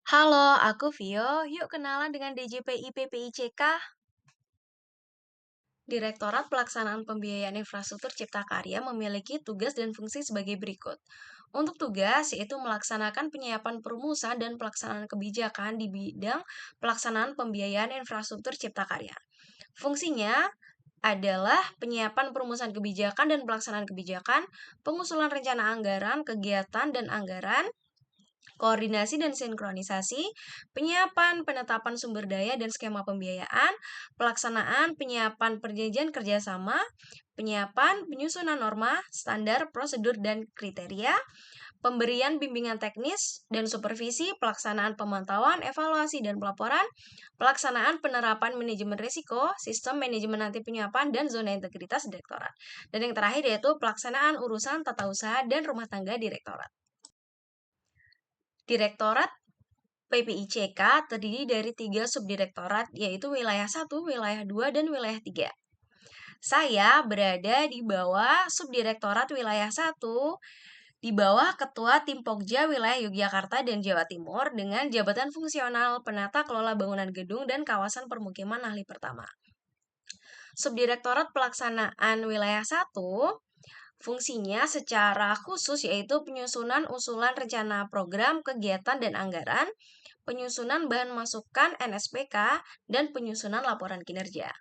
Halo, aku Vio. Yuk kenalan dengan DJPI PPICK, Direktorat Pelaksanaan Pembiayaan Infrastruktur Cipta Karya memiliki tugas dan fungsi sebagai berikut. Untuk tugas, yaitu melaksanakan penyiapan perumusan dan pelaksanaan kebijakan di bidang pelaksanaan pembiayaan infrastruktur Cipta Karya. Fungsinya adalah penyiapan perumusan kebijakan dan pelaksanaan kebijakan, pengusulan rencana anggaran, kegiatan dan anggaran, koordinasi dan sinkronisasi, penyiapan penetapan sumber daya dan skema pembiayaan, pelaksanaan penyiapan perjanjian kerjasama, penyiapan penyusunan norma, standar, prosedur, dan kriteria, pemberian bimbingan teknis dan supervisi, pelaksanaan pemantauan, evaluasi, dan pelaporan, pelaksanaan penerapan manajemen risiko, sistem manajemen anti penyiapan, dan zona integritas direktorat. Dan yang terakhir yaitu pelaksanaan urusan tata usaha dan rumah tangga direktorat. Direktorat PPICK terdiri dari 3 subdirektorat, yaitu wilayah 1, wilayah 2, dan wilayah 3. Saya berada di bawah subdirektorat wilayah 1, di bawah Ketua Tim Pokja wilayah Yogyakarta dan Jawa Timur dengan jabatan fungsional penata kelola bangunan gedung dan kawasan permukiman ahli pertama. Subdirektorat Pelaksanaan Wilayah 1 fungsinya secara khusus yaitu penyusunan usulan rencana program, kegiatan, dan anggaran, penyusunan bahan masukan NSPK, dan penyusunan laporan kinerja.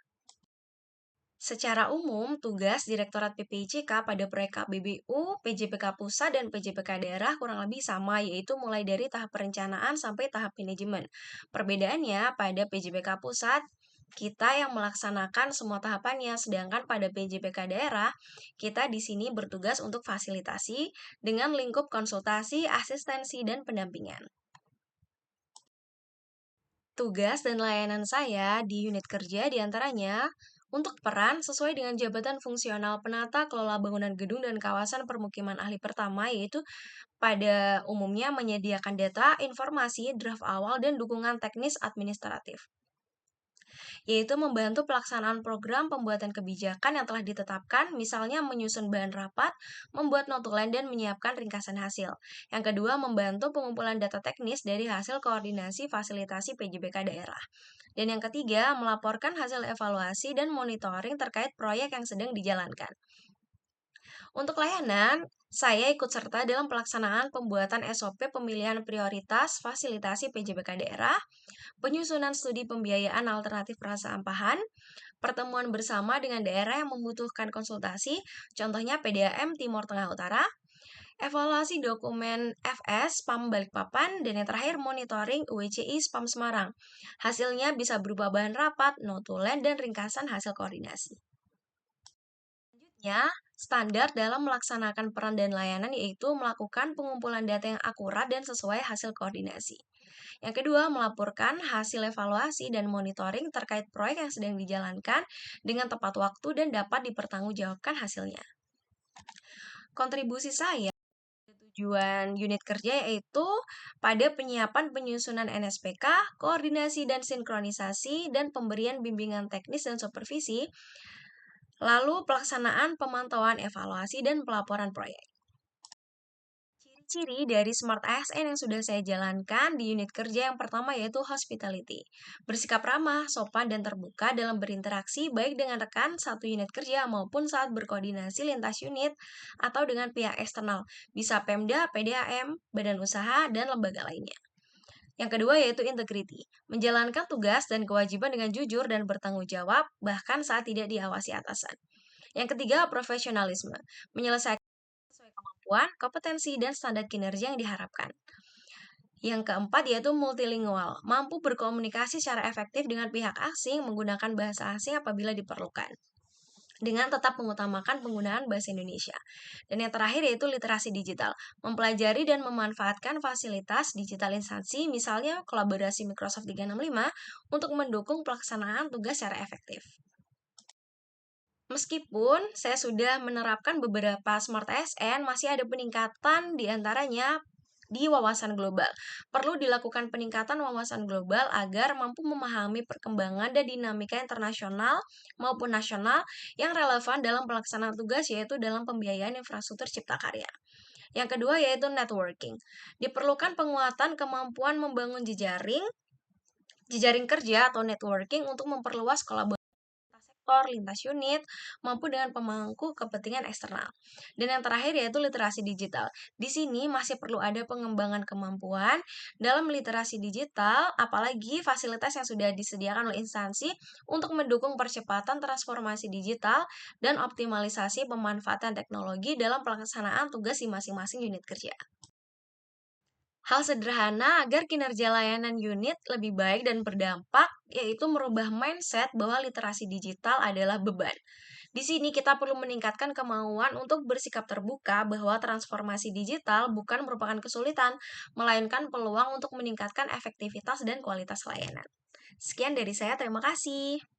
Secara umum, tugas Direktorat PPICK pada proyek KBBU, PJPK Pusat, dan PJPK Daerah kurang lebih sama, yaitu mulai dari tahap perencanaan sampai tahap manajemen. Perbedaannya, pada PJPK Pusat, kita yang melaksanakan semua tahapannya, sedangkan pada PJPK Daerah, kita di sini bertugas untuk fasilitasi dengan lingkup konsultasi, asistensi, dan pendampingan. Tugas dan layanan saya di unit kerja diantaranya untuk peran sesuai dengan jabatan fungsional penata kelola bangunan gedung dan kawasan permukiman ahli pertama, yaitu pada umumnya menyediakan data, informasi, draft awal, dan dukungan teknis administratif, yaitu membantu pelaksanaan program pembuatan kebijakan yang telah ditetapkan, misalnya menyusun bahan rapat, membuat notulen, dan menyiapkan ringkasan hasil. Yang kedua, membantu pengumpulan data teknis dari hasil koordinasi fasilitasi PJBK daerah. Dan yang ketiga, melaporkan hasil evaluasi dan monitoring terkait proyek yang sedang dijalankan. Untuk layanan, saya ikut serta dalam pelaksanaan pembuatan SOP pemilihan prioritas fasilitasi PJBK daerah, penyusunan studi pembiayaan alternatif prasampahan, pertemuan bersama dengan daerah yang membutuhkan konsultasi, contohnya PDAM Timur Tengah Utara, evaluasi dokumen FS PAM Balikpapan, dan yang terakhir monitoring UECI SPAM Semarang. Hasilnya bisa berupa bahan rapat, notulen, dan ringkasan hasil koordinasi. Selanjutnya, standar dalam melaksanakan peran dan layanan yaitu melakukan pengumpulan data yang akurat dan sesuai hasil koordinasi. Yang kedua, melaporkan hasil evaluasi dan monitoring terkait proyek yang sedang dijalankan dengan tepat waktu dan dapat dipertanggungjawabkan hasilnya. Kontribusi saya tujuan unit kerja yaitu pada penyiapan penyusunan NSPK, koordinasi dan sinkronisasi, dan pemberian bimbingan teknis dan supervisi, lalu pelaksanaan pemantauan evaluasi dan pelaporan proyek. Ciri-ciri dari Smart ASN yang sudah saya jalankan di unit kerja yang pertama yaitu hospitality. Bersikap ramah, sopan, dan terbuka dalam berinteraksi baik dengan rekan satu unit kerja maupun saat berkoordinasi lintas unit atau dengan pihak eksternal, bisa Pemda, PDAM, badan usaha, dan lembaga lainnya. Yang kedua yaitu integrity, menjalankan tugas dan kewajiban dengan jujur dan bertanggung jawab bahkan saat tidak diawasi atasan. Yang ketiga, profesionalisme, menyelesaikan sesuai kemampuan, kompetensi, dan standar kinerja yang diharapkan. Yang keempat yaitu multilingual, mampu berkomunikasi secara efektif dengan pihak asing menggunakan bahasa asing apabila diperlukan, dengan tetap mengutamakan penggunaan bahasa Indonesia. Dan yang terakhir yaitu literasi digital, mempelajari dan memanfaatkan fasilitas digital instansi, misalnya kolaborasi Microsoft 365 untuk mendukung pelaksanaan tugas secara efektif. Meskipun saya sudah menerapkan beberapa Smart ASN, masih ada peningkatan di antaranya di wawasan global. Perlu dilakukan peningkatan wawasan global agar mampu memahami perkembangan dan dinamika internasional maupun nasional yang relevan dalam pelaksanaan tugas yaitu dalam pembiayaan infrastruktur cipta karya. Yang kedua yaitu networking. Diperlukan penguatan kemampuan membangun jejaring kerja atau networking untuk memperluas kolaborasi sektor, lintas unit, maupun dengan pemangku kepentingan eksternal. Dan yang terakhir yaitu literasi digital. Di sini masih perlu ada pengembangan kemampuan dalam literasi digital, apalagi fasilitas yang sudah disediakan oleh instansi untuk mendukung percepatan transformasi digital dan optimalisasi pemanfaatan teknologi dalam pelaksanaan tugas di masing-masing unit kerja. Hal sederhana agar kinerja layanan unit lebih baik dan berdampak, yaitu merubah mindset bahwa literasi digital adalah beban. Di sini kita perlu meningkatkan kemauan untuk bersikap terbuka bahwa transformasi digital bukan merupakan kesulitan, melainkan peluang untuk meningkatkan efektivitas dan kualitas layanan. Sekian dari saya, terima kasih.